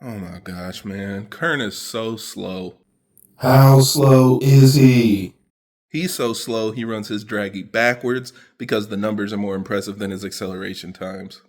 Oh my gosh, man. Kern is so slow. How slow is he? He's so slow, he runs his draggy backwards because the numbers are more impressive than his acceleration times.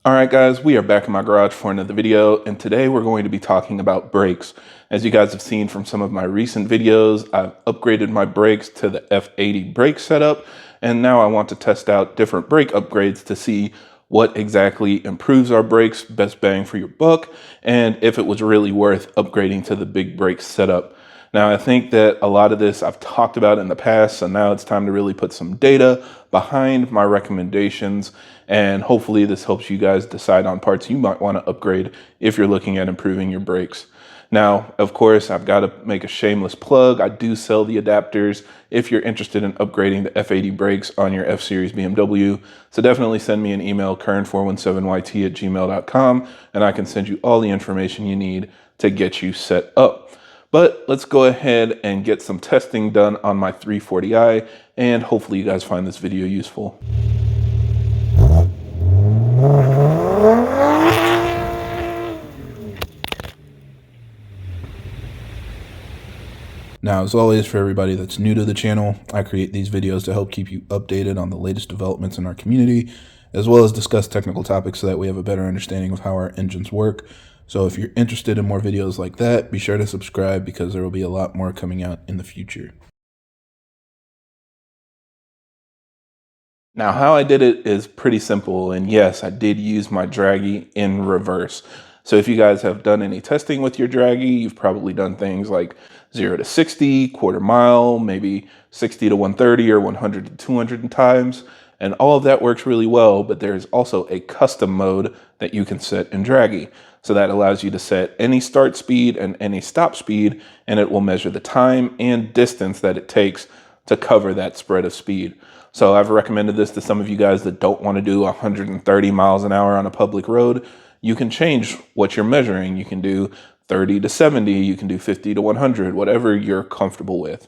Alright guys, we are back in my garage for another video, and today we're going to be talking about brakes. As you guys have seen from some of my recent videos, I've upgraded my brakes to the F80 brake setup, and now I want to test out different brake upgrades to see what exactly improves our brakes, best bang for your buck, and if it was really worth upgrading to the big brake setup. Now, I think that a lot of this I've talked about in the past, so now it's time to really put some data behind my recommendations, and hopefully this helps you guys decide on parts you might want to upgrade if you're looking at improving your brakes. Now, of course, I've got to make a shameless plug. I do sell the adapters if you're interested in upgrading the F80 brakes on your F-Series BMW. So definitely send me an email, kern417yt@gmail.com, and I can send you all the information you need to get you set up. But let's go ahead and get some testing done on my 340i, and hopefully you guys find this video useful. Now, as always, for everybody that's new to the channel, I create these videos to help keep you updated on the latest developments in our community, as well as discuss technical topics so that we have a better understanding of how our engines work. So if you're interested in more videos like that, be sure to subscribe because there will be a lot more coming out in the future. Now, how I did it is pretty simple, and yes, I did use my draggy in reverse. So if you guys have done any testing with your draggy, you've probably done things like 0 to 60, quarter mile, maybe 60 to 130 or 100 to 200 times, and all of that works really well, but there's also a custom mode that you can set in draggy. So that allows you to set any start speed and any stop speed, and it will measure the time and distance that it takes to cover that spread of speed. So I've recommended this to some of you guys that don't want to do 130 miles an hour on a public road. You can change what you're measuring. You can do 30 to 70, you can do 50 to 100, whatever you're comfortable with.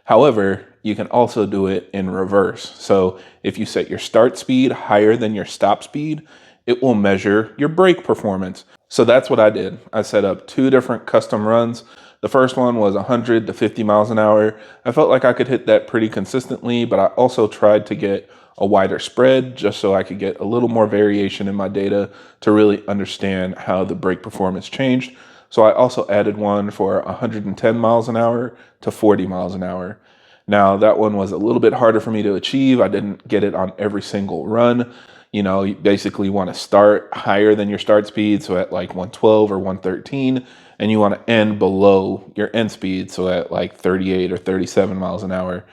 However, you can also do it in reverse. So if you set your start speed higher than your stop speed, it will measure your brake performance. So that's what I did. I set up two different custom runs. The first one was 100 to 50 miles an hour. I felt like I could hit that pretty consistently, but I also tried to get a wider spread just so I could get a little more variation in my data to really understand how the brake performance changed. So I also added one for 110 miles an hour to 40 miles an hour. Now that one was a little bit harder for me to achieve. I didn't get it on every single run. You know, you basically want to start higher than your start speed, so at like 112 or 113, and you want to end below your end speed, so at like 38 or 37 miles an hour.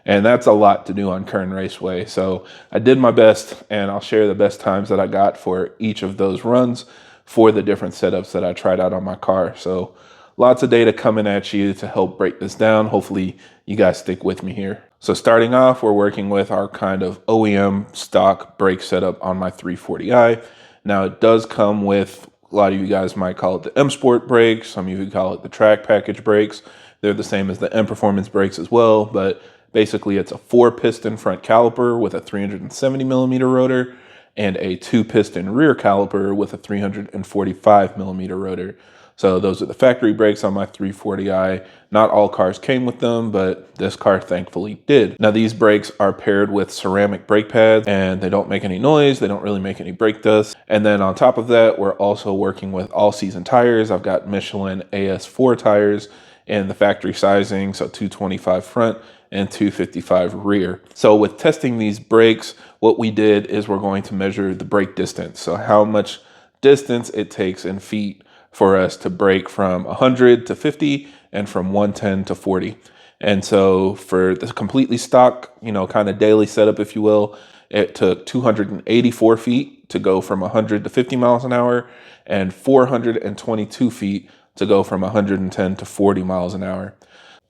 And that's a lot to do on Kern Raceway. So I did my best, and I'll share the best times that I got for each of those runs for the different setups that I tried out on my car. So lots of data coming at you to help break this down. Hopefully you guys stick with me here. So starting off, we're working with our kind of OEM stock brake setup on my 340i. Now it does come with, a lot of you guys might call it the M Sport brakes. Some of you call it the track package brakes. They're the same as the M Performance brakes as well, but basically it's a 4-piston front caliper with a 370 millimeter rotor and a 2-piston rear caliper with a 345 millimeter rotor. So those are the factory brakes on my 340i. Not all cars came with them, but this car thankfully did. Now these brakes are paired with ceramic brake pads, and they don't make any noise. They don't really make any brake dust. And then on top of that, we're also working with all-season tires. I've got Michelin AS4 tires in the factory sizing, so 225 front and 255 rear. So with testing these brakes, what we did is we're going to measure the brake distance. So how much distance it takes in feet for us to brake from 100 to 50 and from 110 to 40. And so for the completely stock, you know, kind of daily setup, if you will, it took 284 feet to go from 100 to 50 miles an hour and 422 feet to go from 110 to 40 miles an hour.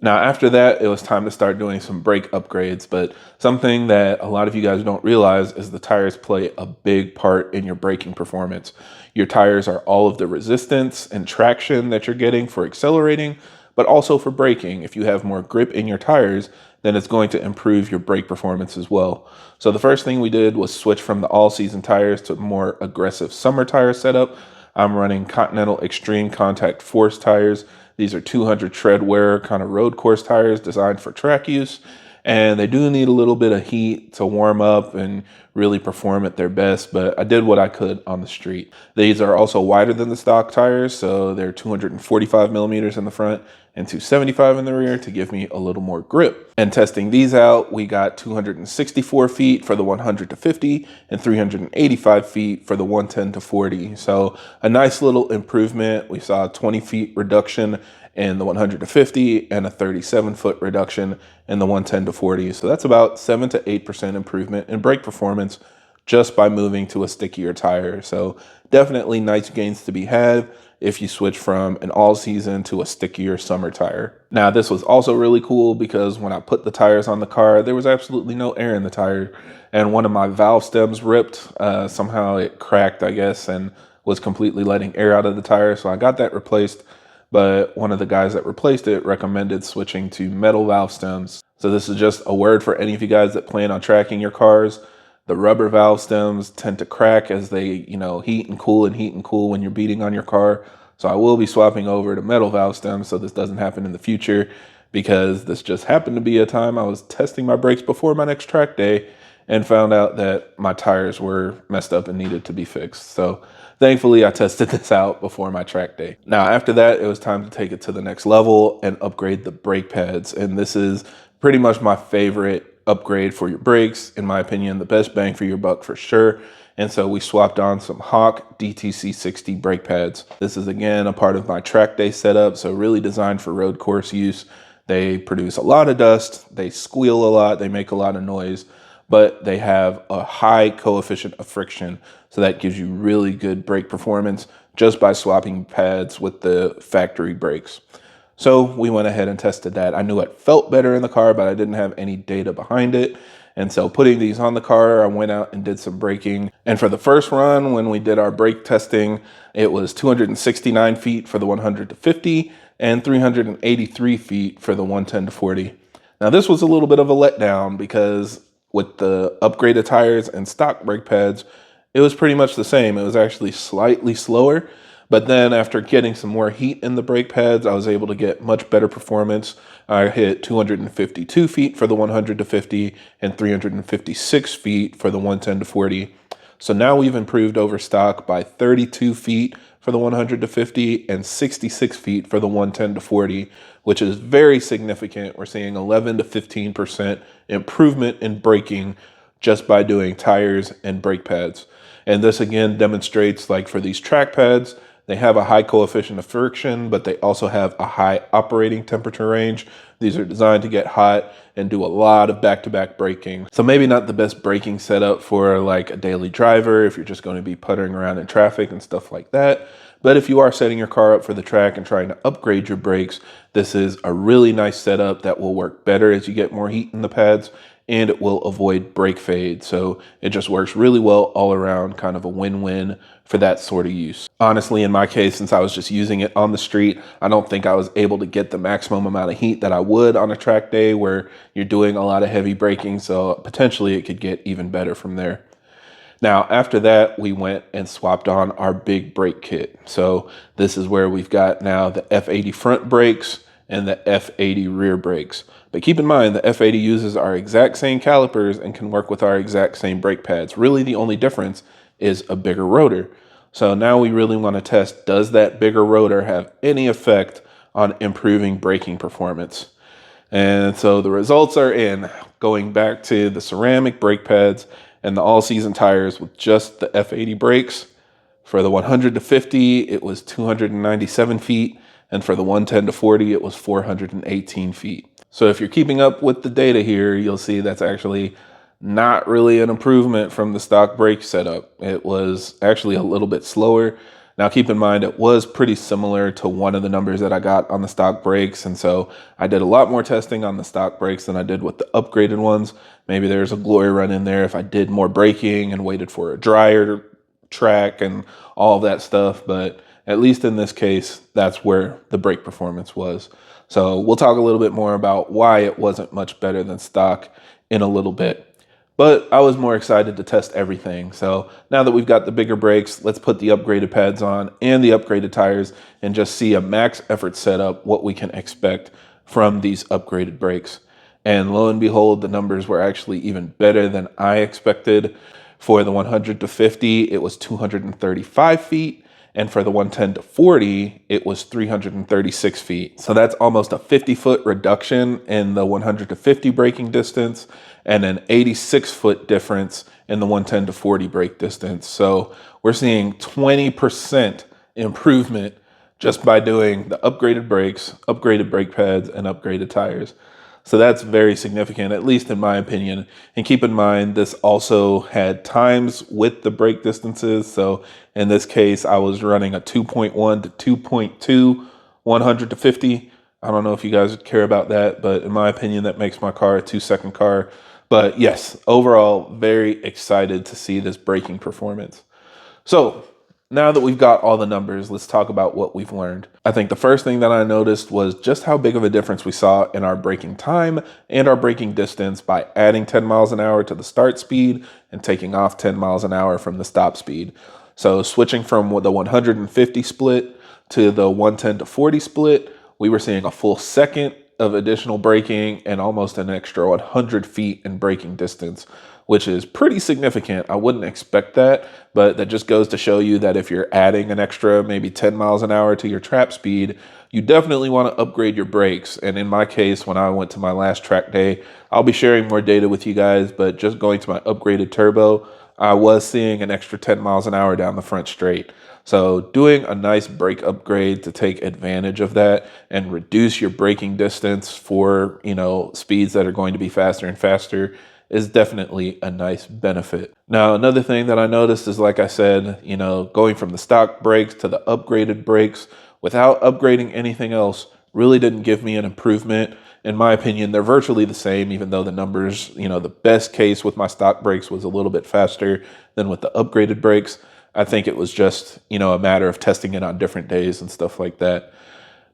Now, after that, it was time to start doing some brake upgrades, but something that a lot of you guys don't realize is the tires play a big part in your braking performance. Your tires are all of the resistance and traction that you're getting for accelerating, but also for braking. If you have more grip in your tires, then it's going to improve your brake performance as well. So the first thing we did was switch from the all-season tires to more aggressive summer tire setup. I'm running Continental Extreme Contact Force tires. These are 200 tread wear kind of road course tires designed for track use. And they do need a little bit of heat to warm up and really perform at their best, but I did what I could on the street. These are also wider than the stock tires, so they're 245 millimeters in the front and 275 in the rear to give me a little more grip. And testing these out, we got 264 feet for the 100 to 50 and 385 feet for the 110 to 40. So a nice little improvement. We saw a 20 feet reduction in the 100 to 50 and a 37-foot reduction in the 110 to 40. So that's about 7 to 8% improvement in brake performance just by moving to a stickier tire. So definitely nice gains to be had if you switch from an all season to a stickier summer tire. Now, this was also really cool because when I put the tires on the car, there was absolutely no air in the tire. And one of my valve stems ripped. Somehow it cracked, I guess, and was completely letting air out of the tire. So I got that replaced. But one of the guys that replaced it recommended switching to metal valve stems. So this is just a word for any of you guys that plan on tracking your cars. The rubber valve stems tend to crack as they, heat and cool when you're beating on your car. So I will be swapping over to metal valve stems so this doesn't happen in the future, because this just happened to be a time I was testing my brakes before my next track day and found out that my tires were messed up and needed to be fixed. So thankfully, I tested this out before my track day. Now, after that, it was time to take it to the next level and upgrade the brake pads. And this is pretty much my favorite upgrade for your brakes. In my opinion, the best bang for your buck for sure. And so we swapped on some Hawk DTC 60 brake pads. This is, again, a part of my track day setup, so really designed for road course use. They produce a lot of dust, they squeal a lot, they make a lot of noise, but they have a high coefficient of friction. So that gives you really good brake performance just by swapping pads with the factory brakes. So we went ahead and tested that. I knew it felt better in the car, but I didn't have any data behind it. And so putting these on the car, I went out and did some braking. And for the first run, when we did our brake testing, it was 269 feet for the 100 to 50 and 383 feet for the 110 to 40. Now this was a little bit of a letdown because with the upgraded tires and stock brake pads, it was pretty much the same. It was actually slightly slower, but then after getting some more heat in the brake pads, I was able to get much better performance. I hit 252 feet for the 100 to 50 and 356 feet for the 110 to 40. So now we've improved over stock by 32 feet for the 100 to 50 and 66 feet for the 110 to 40, which is very significant. We're seeing 11 to 15% improvement in braking just by doing tires and brake pads. And this again demonstrates, like for these track pads, they have a high coefficient of friction, but they also have a high operating temperature range. These are designed to get hot and do a lot of back-to-back braking. So maybe not the best braking setup for like a daily driver if you're just going to be puttering around in traffic and stuff like that. But if you are setting your car up for the track and trying to upgrade your brakes, this is a really nice setup that will work better as you get more heat in the pads, and it will avoid brake fade. So it just works really well all around, kind of a win-win for that sort of use. Honestly, in my case, since I was just using it on the street, I don't think I was able to get the maximum amount of heat that I would on a track day where you're doing a lot of heavy braking. So potentially it could get even better from there. Now, after that, we went and swapped on our big brake kit. So this is where we've got now the F80 front brakes and the F80 rear brakes. But keep in mind, the F80 uses our exact same calipers and can work with our exact same brake pads. Really, the only difference is a bigger rotor. So now we really want to test, does that bigger rotor have any effect on improving braking performance? And so the results are in. Going back to the ceramic brake pads and the all-season tires with just the F80 brakes, for the 100 to 50, it was 297 feet. And for the 110 to 40, it was 418 feet. So if you're keeping up with the data here, you'll see that's actually not really an improvement from the stock brake setup. It was actually a little bit slower. Now keep in mind, it was pretty similar to one of the numbers that I got on the stock brakes. And so I did a lot more testing on the stock brakes than I did with the upgraded ones. Maybe there's a glory run in there if I did more braking and waited for a drier track and all of that stuff. But at least in this case, that's where the brake performance was. So we'll talk a little bit more about why it wasn't much better than stock in a little bit. But I was more excited to test everything. So now that we've got the bigger brakes, let's put the upgraded pads on and the upgraded tires and just see a max effort setup, what we can expect from these upgraded brakes. And lo and behold, the numbers were actually even better than I expected. For the 100 to 50, it was 235 feet. And for the 110 to 40, it was 336 feet. So that's almost a 50-foot reduction in the 100 to 50 braking distance and an 86-foot difference in the 110 to 40 brake distance. So we're seeing 20% improvement just by doing the upgraded brakes, upgraded brake pads, and upgraded tires. So that's very significant, at least in my opinion. And keep in mind, this also had times with the brake distances. So in this case, I was running a 2.1 to 2.2, 100 to 50. I don't know if you guys care about that, but in my opinion, that makes my car a 2-second car. But yes, overall, very excited to see this braking performance. So now that we've got all the numbers, let's talk about what we've learned. I think the first thing that I noticed was just how big of a difference we saw in our braking time and our braking distance by adding 10 miles an hour to the start speed and taking off 10 miles an hour from the stop speed. So switching from the 150 split to the 110 to 40 split, we were seeing a full second of additional braking and almost an extra 100 feet in braking distance, which is pretty significant. I wouldn't expect that, but that just goes to show you that if you're adding an extra maybe 10 miles an hour to your trap speed, you definitely want to upgrade your brakes. And in my case, when I went to my last track day, I'll be sharing more data with you guys, but just going to my upgraded turbo, I was seeing an extra 10 miles an hour down the front straight. So doing a nice brake upgrade to take advantage of that and reduce your braking distance for, speeds that are going to be faster and faster is definitely a nice benefit. Now, another thing that I noticed is, like I said, going from the stock brakes to the upgraded brakes without upgrading anything else really didn't give me an improvement. In my opinion, they're virtually the same, even though the numbers, the best case with my stock brakes was a little bit faster than with the upgraded brakes. I think it was just, a matter of testing it on different days and stuff like that.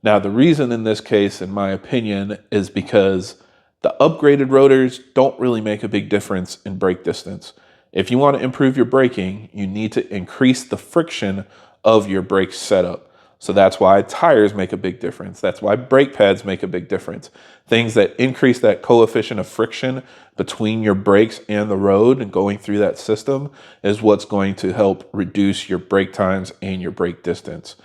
Now, the reason in this case, in my opinion, is because the upgraded rotors don't really make a big difference in brake distance. If you want to improve your braking, you need to increase the friction of your brake setup. So that's why tires make a big difference. That's why brake pads make a big difference. Things that increase that coefficient of friction between your brakes and the road and going through that system is what's going to help reduce your brake times and your brake distance.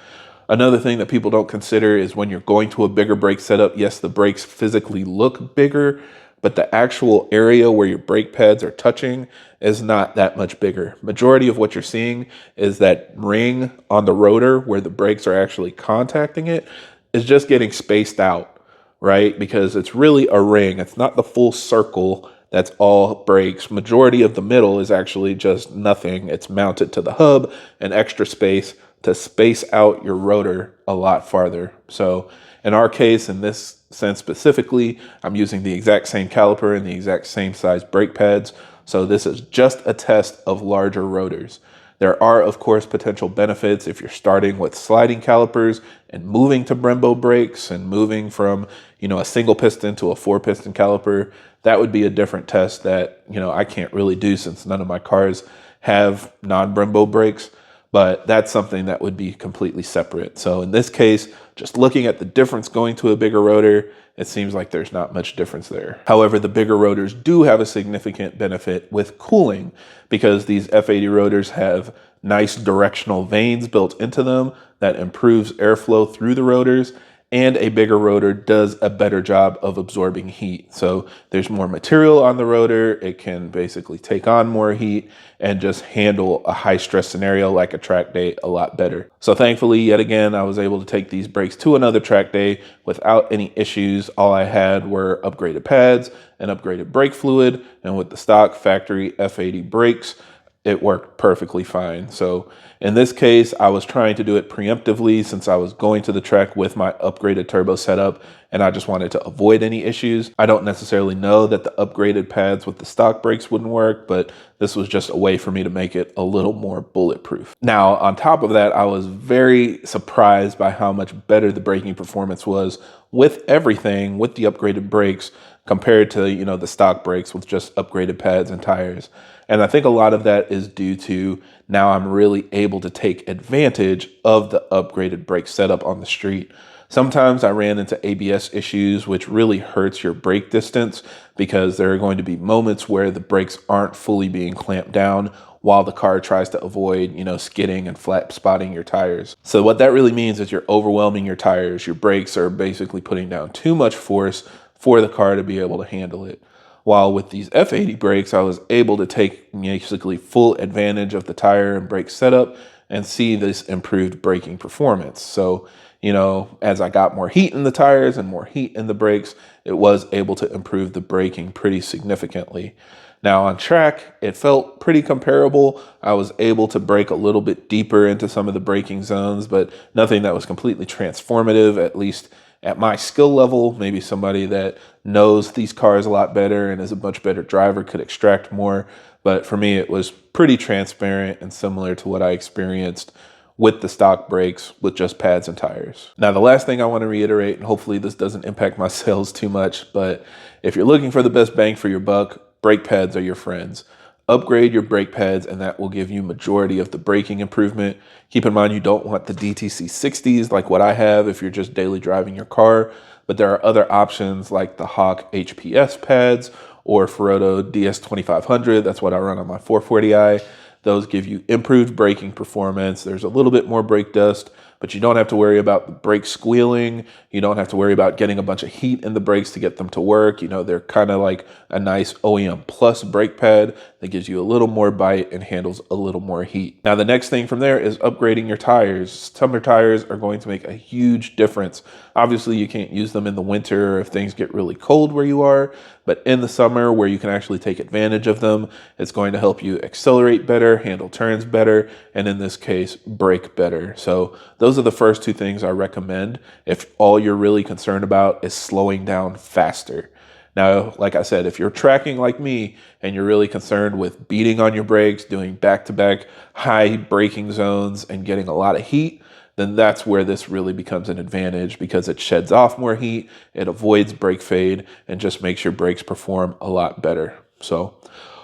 Another thing that people don't consider is when you're going to a bigger brake setup, yes, the brakes physically look bigger, but the actual area where your brake pads are touching is not that much bigger. Majority of what you're seeing is that ring on the rotor where the brakes are actually contacting it is just getting spaced out, right? Because it's really a ring. It's not the full circle that's all brakes. Majority of the middle is actually just nothing. It's mounted to the hub and extra space to space out your rotor a lot farther. So in our case, in this sense specifically, I'm using the exact same caliper and the exact same size brake pads. So this is just a test of larger rotors. There are, of course, potential benefits if you're starting with sliding calipers and moving to Brembo brakes and moving from, a single piston to a 4-piston caliper. That would be a different test that, I can't really do since none of my cars have non-Brembo brakes. But that's something that would be completely separate. So in this case, just looking at the difference going to a bigger rotor, it seems like there's not much difference there. However, the bigger rotors do have a significant benefit with cooling because these F80 rotors have nice directional vanes built into them that improves airflow through the rotors, and a bigger rotor does a better job of absorbing heat. So there's more material on the rotor. It can basically take on more heat and just handle a high stress scenario like a track day a lot better. So thankfully, yet again, I was able to take these brakes to another track day without any issues. All I had were upgraded pads and upgraded brake fluid. And with the stock factory F80 brakes, it worked perfectly fine. So in this case, I was trying to do it preemptively since I was going to the track with my upgraded turbo setup and I just wanted to avoid any issues. I don't necessarily know that the upgraded pads with the stock brakes wouldn't work, but this was just a way for me to make it a little more bulletproof. Now, on top of that, I was very surprised by how much better the braking performance was with everything, with the upgraded brakes compared to, the stock brakes with just upgraded pads and tires. And I think a lot of that is due to now I'm really able to take advantage of the upgraded brake setup on the street. Sometimes I ran into ABS issues, which really hurts your brake distance because there are going to be moments where the brakes aren't fully being clamped down while the car tries to avoid, skidding and flat spotting your tires. So what that really means is you're overwhelming your tires. Your brakes are basically putting down too much force for the car to be able to handle it. While with these F80 brakes, I was able to take basically full advantage of the tire and brake setup and see this improved braking performance. So, as I got more heat in the tires and more heat in the brakes, it was able to improve the braking pretty significantly. Now on track, it felt pretty comparable. I was able to brake a little bit deeper into some of the braking zones, but nothing that was completely transformative, at least at my skill level. Maybe somebody that knows these cars a lot better and is a much better driver could extract more. But for me, it was pretty transparent and similar to what I experienced with the stock brakes with just pads and tires. Now, the last thing I want to reiterate, and hopefully this doesn't impact my sales too much, but if you're looking for the best bang for your buck, brake pads are your friends. Upgrade your brake pads and that will give you majority of the braking improvement. Keep in mind you don't want the DTC 60s like what I have if you're just daily driving your car, but there are other options like the Hawk HPS pads or Ferodo DS2500. That's what I run on my 440i. Those give you improved braking performance. There's a little bit more brake dust, but you don't have to worry about the brakes squealing. You don't have to worry about getting a bunch of heat in the brakes to get them to work. They're kind of like a nice OEM plus brake pad that gives you a little more bite and handles a little more heat. Now, the next thing from there is upgrading your tires. Summer tires are going to make a huge difference. Obviously, you can't use them in the winter if things get really cold where you are, but in the summer where you can actually take advantage of them, it's going to help you accelerate better, handle turns better, and in this case, brake better. So those are the first two things I recommend if all you're really concerned about is slowing down faster. Now, like I said, if you're tracking like me and you're really concerned with beating on your brakes, doing back-to-back high braking zones and getting a lot of heat, then that's where this really becomes an advantage because it sheds off more heat, it avoids brake fade, and just makes your brakes perform a lot better. So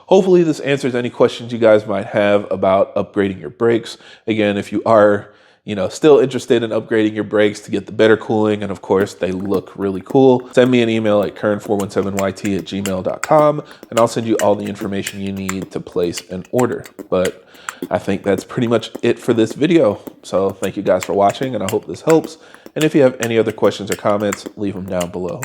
hopefully this answers any questions you guys might have about upgrading your brakes. Again, if you are still interested in upgrading your brakes to get the better cooling, and of course, they look really cool, send me an email at kern417yt@gmail.com, and I'll send you all the information you need to place an order. But I think that's pretty much it for this video. So thank you guys for watching, and I hope this helps. And if you have any other questions or comments, leave them down below.